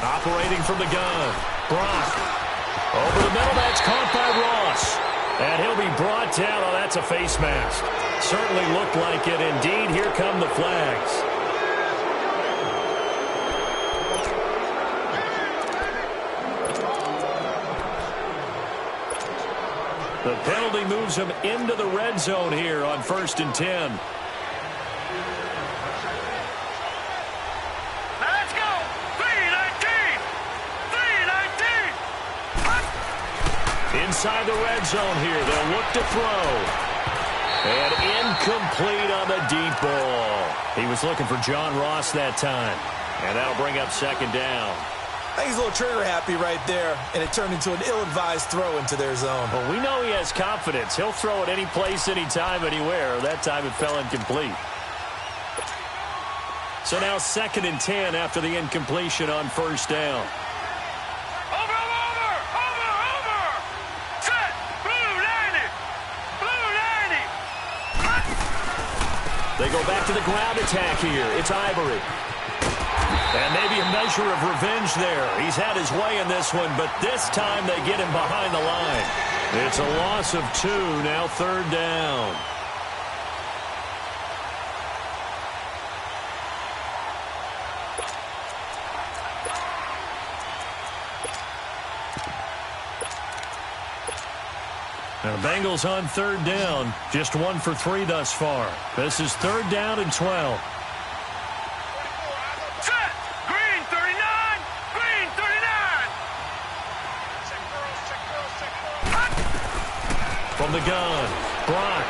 Operating from the gun. Brock. Over the middle, that's caught by Ross. And he'll be brought down. Oh, that's a face mask. Certainly looked like it. Indeed, here come the flags. The penalty moves him into the red zone here on 1st and 10. Now let's go. 3-19. 3-19. Inside the red zone here. They'll look to throw. And incomplete on the deep ball. He was looking for John Ross that time. And that'll bring up second down. I think he's a little trigger happy right there, and it turned into an ill-advised throw into their zone. Well, we know he has confidence. He'll throw it any place, anytime, anywhere. That time it fell incomplete. So now 2nd and 10 after the incompletion on first down. Over! Set! Blue 90! Blue 90! They go back to the ground attack here. It's Ivory. And maybe a measure of revenge there. He's had his way in this one, but this time they get him behind the line. It's a loss of 2, now 3rd down. Now the Bengals on 3rd down. Just 1 for 3 thus far. This is 3rd down and 12. Set! Green 39! Green 39! From the gun, Brock.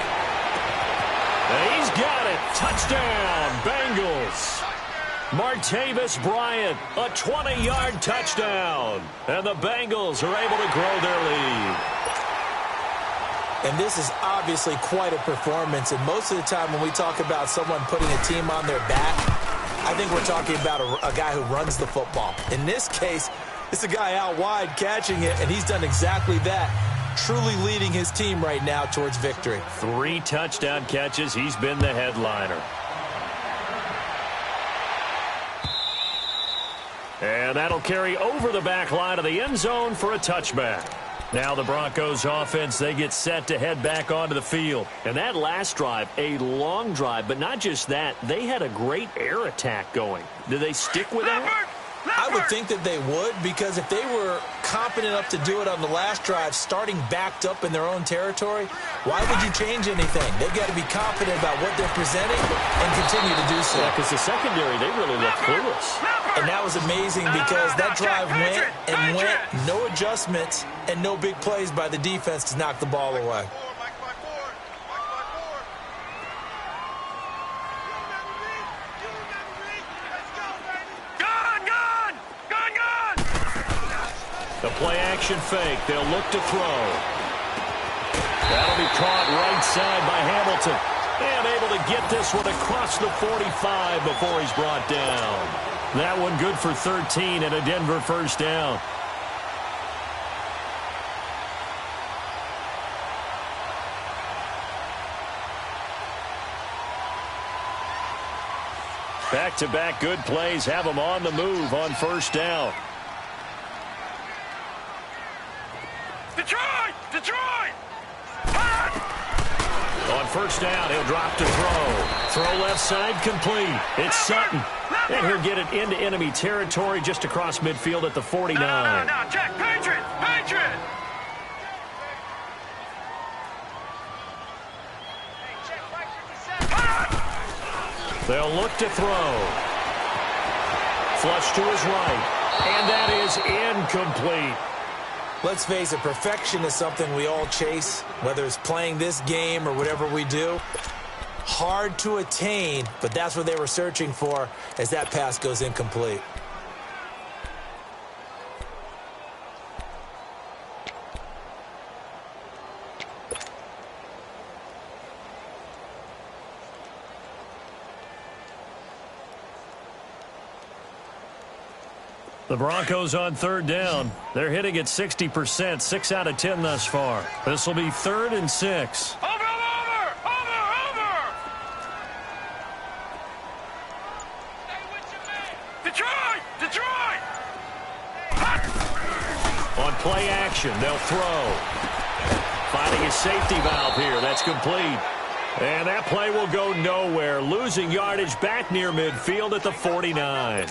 And he's got it. Touchdown, Bengals. Martavis Bryant, a 20-yard touchdown. And the Bengals are able to grow their lead. And this is obviously quite a performance. And most of the time when we talk about someone putting a team on their back, I think we're talking about a guy who runs the football. In this case, it's a guy out wide catching it, and he's done exactly that, truly leading his team right now towards victory. 3 touchdown catches. He's been the headliner. And that'll carry over the back line of the end zone for a touchback. Now the Broncos offense, they get set to head back onto the field. And that last drive, a long drive, but not just that, they had a great air attack going. Do they stick with that? I would think that they would, because if they were competent enough to do it on the last drive, starting backed up in their own territory, why would you change anything? They've got to be confident about what they're presenting and continue to do so. Yeah, because the secondary, they really looked clueless. And that was amazing because that drive went and went, no adjustments and no big plays by the defense to knock the ball away. The play-action fake. They'll look to throw. That'll be caught right side by Hamilton. And able to get this one across the 45 before he's brought down. That one good for 13 and a Denver first down. Back-to-back good plays have them on the move on first down. Detroit! On first down, he'll drop to throw. Throw left side complete. It's Sutton. And he'll get it into enemy territory just across midfield at the 49. No, check. Patriot! They'll look to throw. Flush to his right. And that is incomplete. Let's face it, perfection is something we all chase, whether it's playing this game or whatever we do. Hard to attain, but that's what they were searching for as that pass goes incomplete. The Broncos on third down. They're hitting at 60%, 6 out of 10 thus far. This will be 3rd and 6. Over! Detroit! On play action, they'll throw. Finding a safety valve here. That's complete. And that play will go nowhere. Losing yardage back near midfield at the 49.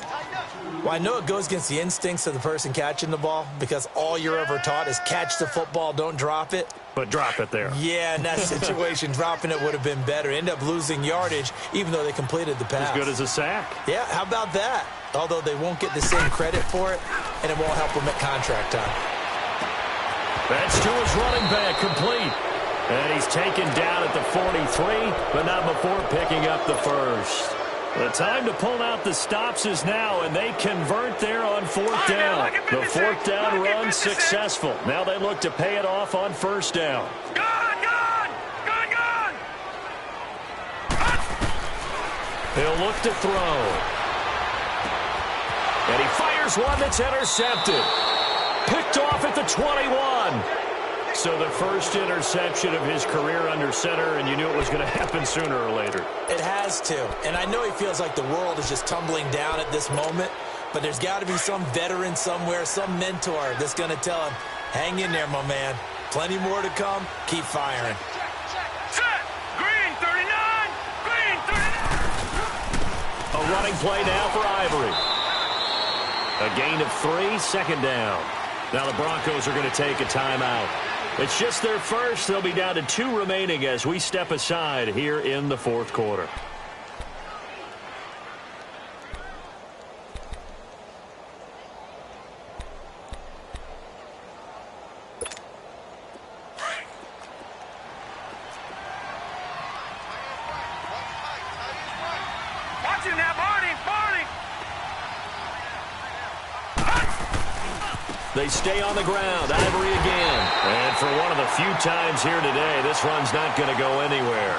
Well, I know it goes against the instincts of the person catching the ball because all you're ever taught is catch the football, don't drop it. But drop it there. Yeah, in that situation, dropping it would have been better. End up losing yardage even though they completed the pass. As good as a sack. Yeah, how about that? Although they won't get the same credit for it, and it won't help them at contract time. That's to his running back, complete. And he's taken down at the 43, but not before picking up the first. The time to pull out the stops is now, and they convert there on fourth down. The fourth down run successful. Now they look to pay it off on first down. He'll look to throw. And he fires one that's intercepted. Picked off at the 21. So the first interception of his career under center, and you knew it was going to happen sooner or later. It has to. And I know he feels like the world is just tumbling down at this moment, but there's got to be some veteran somewhere, some mentor that's going to tell him, hang in there, my man. Plenty more to come. Keep firing. Set. Green 39. Green 39. A running play now for Ivory. A gain of 3, second down. Now the Broncos are going to take a timeout. It's just their first. They'll be down to 2 remaining as we step aside here in the fourth quarter. Watch him now, Barney. They stay on the ground. Ivory again. And for one of the few times here today, this run's not going to go anywhere.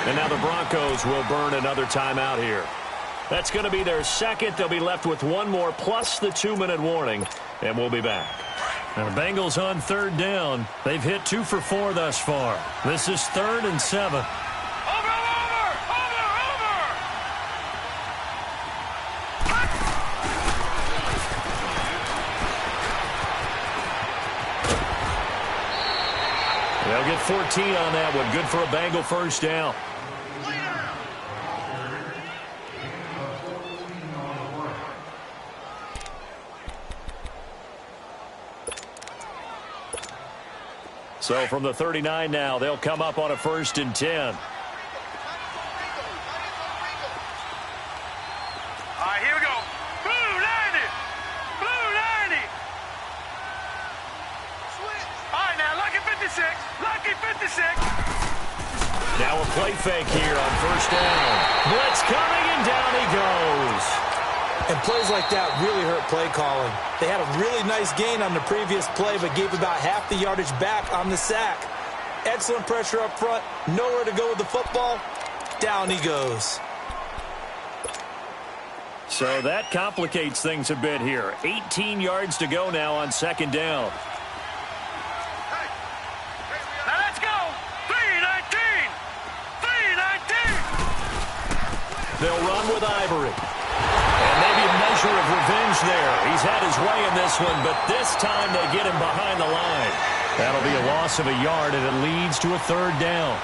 And now the Broncos will burn another timeout here. That's going to be their second. They'll be left with one more plus the 2-minute warning, and we'll be back. Now the Bengals on third down. They've hit 2 for 4 thus far. This is 3rd and 7. They'll get 14 on that one. Good for a Bengal first down. So from the 39 now, they'll come up on a 1st and 10. All right, here we go. Blue 90. Blue 90. All right, now, lucky 56. Lucky 56. Now a play fake here on first down. Blitz coming, and down he goes. And plays like that really hurt play calling. They had a really nice gain on the previous play, but gave about half the yardage back on the sack. Excellent pressure up front. Nowhere to go with the football. Down he goes. So that complicates things a bit here. 18 yards to go now on second down. Now let's go. 319. 319. They'll run with Ivory. And maybe a measure of revenge there. He's had his way in this one, but this time they get him behind the line. That'll be a loss of a yard, and it leads to a 3rd down.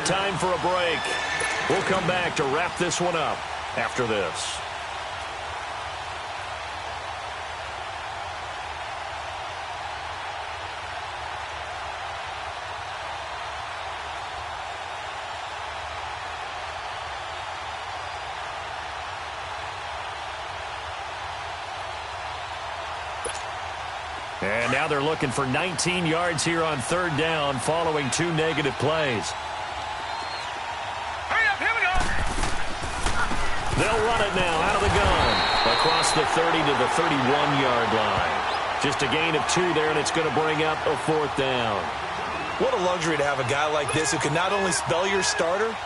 Time for a break. We'll come back to wrap this one up after this. And now they're looking for 19 yards here on 3rd down following 2 negative plays. They'll run it now out of the gun. Across the 30 to the 31-yard line. Just a gain of 2 there, and it's going to bring up a 4th down. What a luxury to have a guy like this who can not only spell your starter,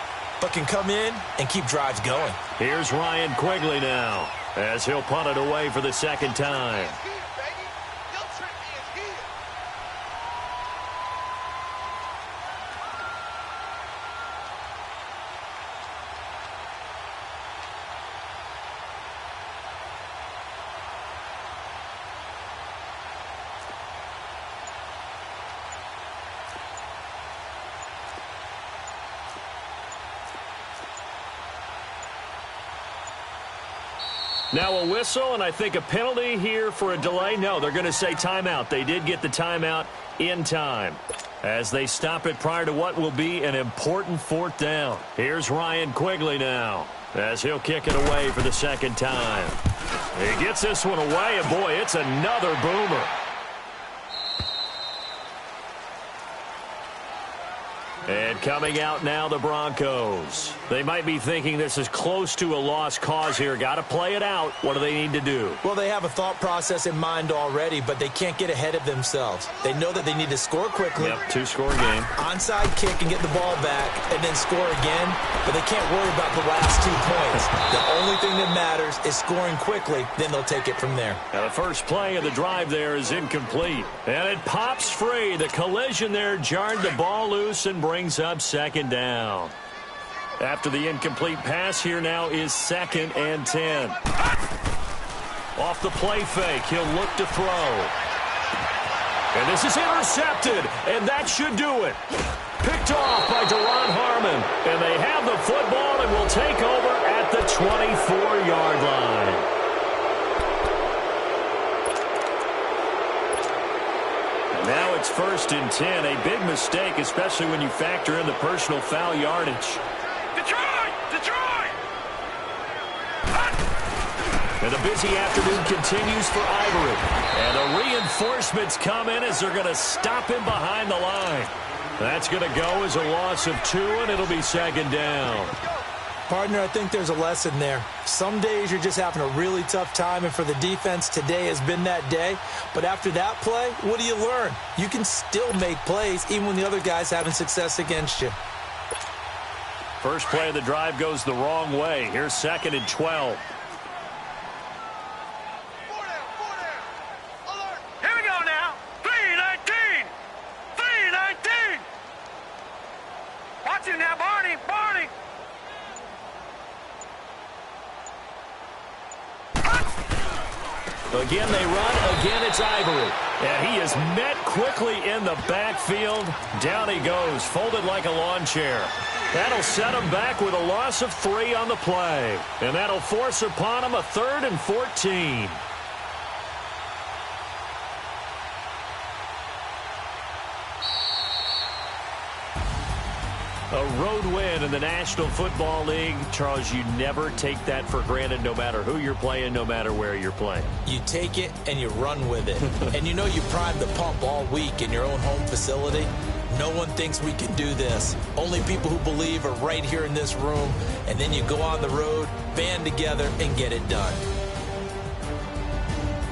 but can come in and keep drives going. Here's Ryan Quigley now, as he'll punt it away for the 2nd time. Now a whistle, and I think a penalty here for a delay. No, they're going to say timeout. They did get the timeout in time as they stop it prior to what will be an important 4th down. Here's Ryan Quigley now as he'll kick it away for the 2nd time. He gets this one away, and boy, it's another boomer. And coming out now, the Broncos. They might be thinking this is close to a lost cause here. Got to play it out. What do they need to do? Well, they have a thought process in mind already, but they can't get ahead of themselves. They know that they need to score quickly. Yep, 2-score game. Onside kick and get the ball back and then score again, but they can't worry about the last 2 points. The only thing that matters is scoring quickly, then they'll take it from there. Now the first play of the drive there is incomplete. And it pops free. The collision there jarred the ball loose and brings up 2nd down. After the incomplete pass, here now is 2nd and 10. Off the play fake, he'll look to throw. And this is intercepted, and that should do it. Picked off by Deron Harmon, and they have the football and will take over at the 24-yard line. Now it's 1st and 10. A big mistake, especially when you factor in the personal foul yardage. Detroit! And the busy afternoon continues for Ivory. And the reinforcements come in as they're going to stop him behind the line. That's going to go as a loss of 2, and it'll be 2nd down. Partner, I think there's a lesson there. Some days you're just having a really tough time, and for the defense, today has been that day. But after that play, what do you learn? You can still make plays even when the other guy's having success against you. First play of the drive goes the wrong way. Here's 2nd and 12. Here we go now. 3-19. 3-19. Watch it now, Barney. Again, they run. Again, it's Ivory. And he is met quickly in the backfield. Down he goes, folded like a lawn chair. That'll set him back with a loss of 3 on the play. And that'll force upon him a 3rd and 14. A road win in the National Football League. Charles, you never take that for granted no matter who you're playing, no matter where you're playing. You take it and you run with it. And you know you primed the pump all week in your own home facility. No one thinks we can do this. Only people who believe are right here in this room. And then you go on the road, band together, and get it done.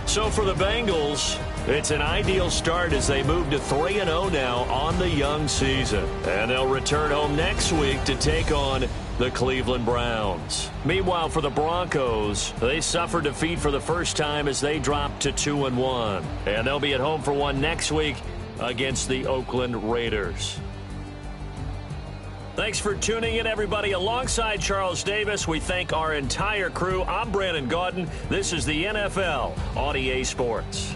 So for the Bengals, it's an ideal start as they move to 3-0 now on the young season. And they'll return home next week to take on the Cleveland Browns. Meanwhile, for the Broncos, they suffered defeat for the first time as they dropped to 2-1. And they'll be at home for one next week against the Oakland Raiders. Thanks for tuning in, everybody. Alongside Charles Davis, we thank our entire crew. I'm Brandon Gaudin. This is the NFL on EA Sports.